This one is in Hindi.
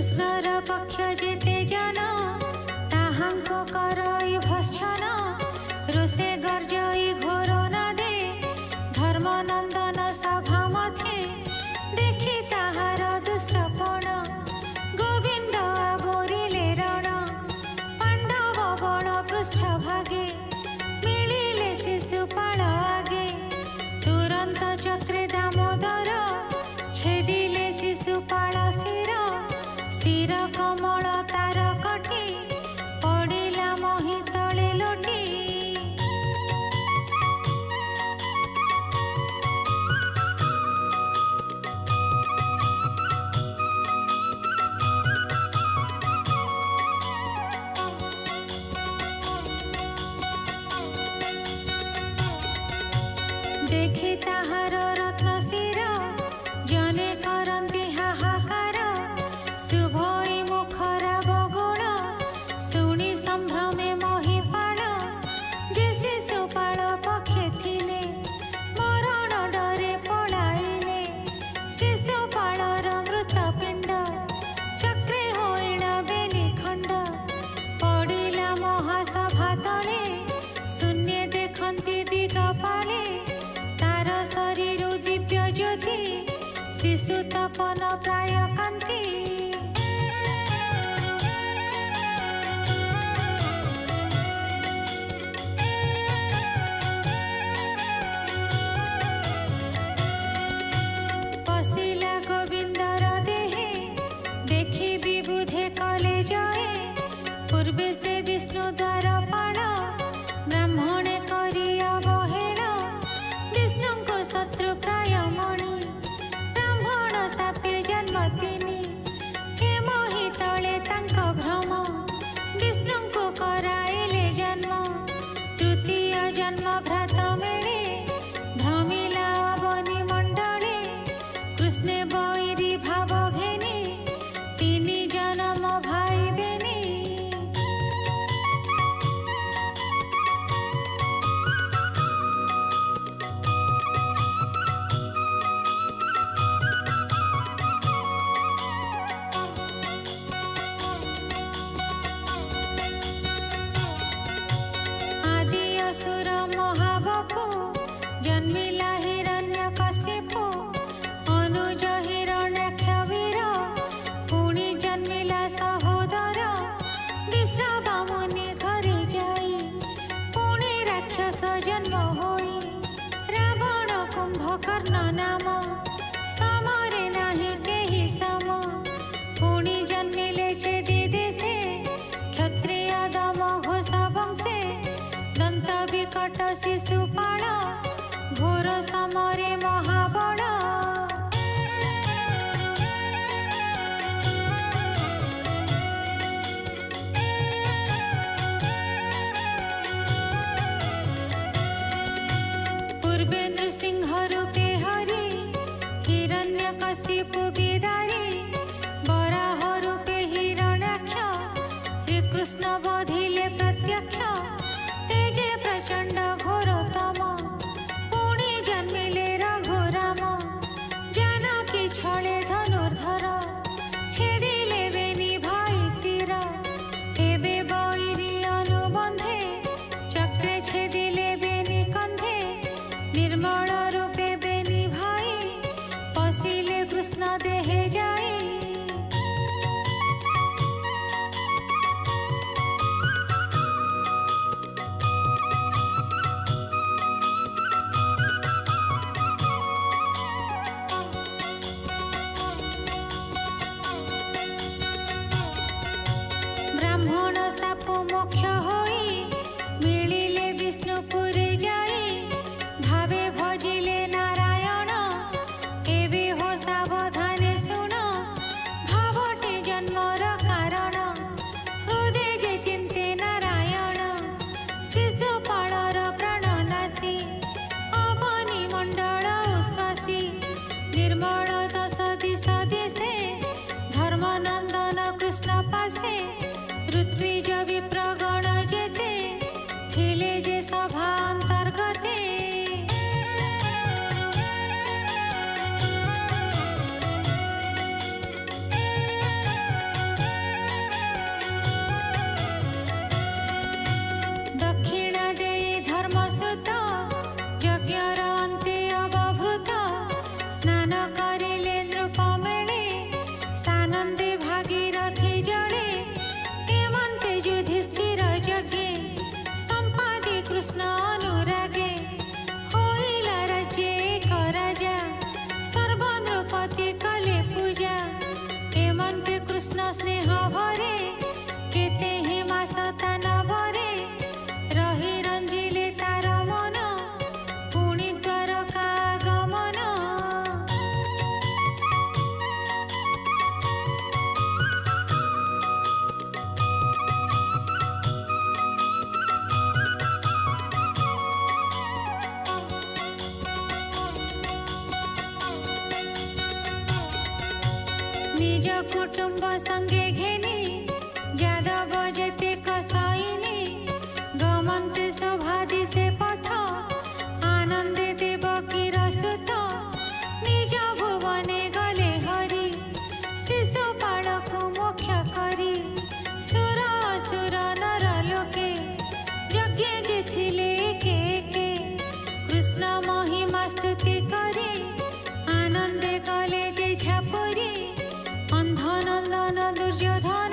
कृष्णर पक्ष जेते जन ताहांको करई भक्षण रोषे गर्जई घोर नदे धर्मनंदन सभा मध्ये देखि ताहार दुष्टपण गोविंद बोरिले रण पांडव बड़ पृष्ठ भागे मिलिले शिशुपाल आगे तुरंत चक्रे दामोदर छेदिले शिशुपाल शिर कमल तार कटी पड़िला मही तले लोटी देखि ताहार रत्न शिर जने करंती हाहाकार शुभई मुखरा बगुण शुणी संभ्रमे महिपाल जे शिशुपाल पक्षे थिले मरण डरे पलाइले शिशुपालर मृतपिंड चक्रे होइण बेनी खंड पड़िला महासभा तले शून्य देखंती दिगपाले तार शरीर दिव्य ज्योति शिशु तपन प्राय कांति पशिला गोविंदर देहे देखि विबुधे कले जये पूर्वे से विष्णु द्वार पाण ब्राह्मणे करी अवहेला विष्णु को शत्रु प्राय मणि ब्राह्मण सापे जन्मतिनी के मोहि तले तांक भ्रम विष्णु को कराइले जन्म तृतीय जन्म भ्रात मेले भ्रमिला अवनी मंडले कृष्णे बैरी भाव घेनी तीनी जन्म भाई बेनी आदि असुर महाबपु जन्मिला हिरण्यकशिपु अनुज हिरण्याक्ष वीर पुणी जन्मिला सहोदर विश्रवा मुनि घरे जाई पुणी राक्षस जन्म होई रावण कुंभकर्ण नाम समरे नाही केहि सम पुणी जन्मिले चेदि देशे क्षत्रिय दम घोष वंशे दंत विकट शिशुपाल घोर समरे महाबल पूर्वे नृसिंह रूपे हरि हिरण्यकशिपु बिदारी वराह रूपे हिरण्याक्ष श्रीकृष्ण बधिले प्रत्यक्ष तेजे प्रचंड घोरतम पुणी जन्मिले रघुराम गति कले पूजा हेमंते कृष्ण स्नेह भरे केते ही मास तान भरे रही रंजिले तार मन पुणी द्वारका गमन निज कुटुंब संगे घेनी जादव जेते कसाईनी गमन्ते सभादि से पथ आनंदे देवकी रसुत निज भुवने गले हरि शिशुपाल को मोक्ष करी सुर असुर नर लोके यज्ञ जिथिले के कृष्ण महिमा स्तुति करी आनंदे गले जे झपुरी अंधनंदन दुर्योधन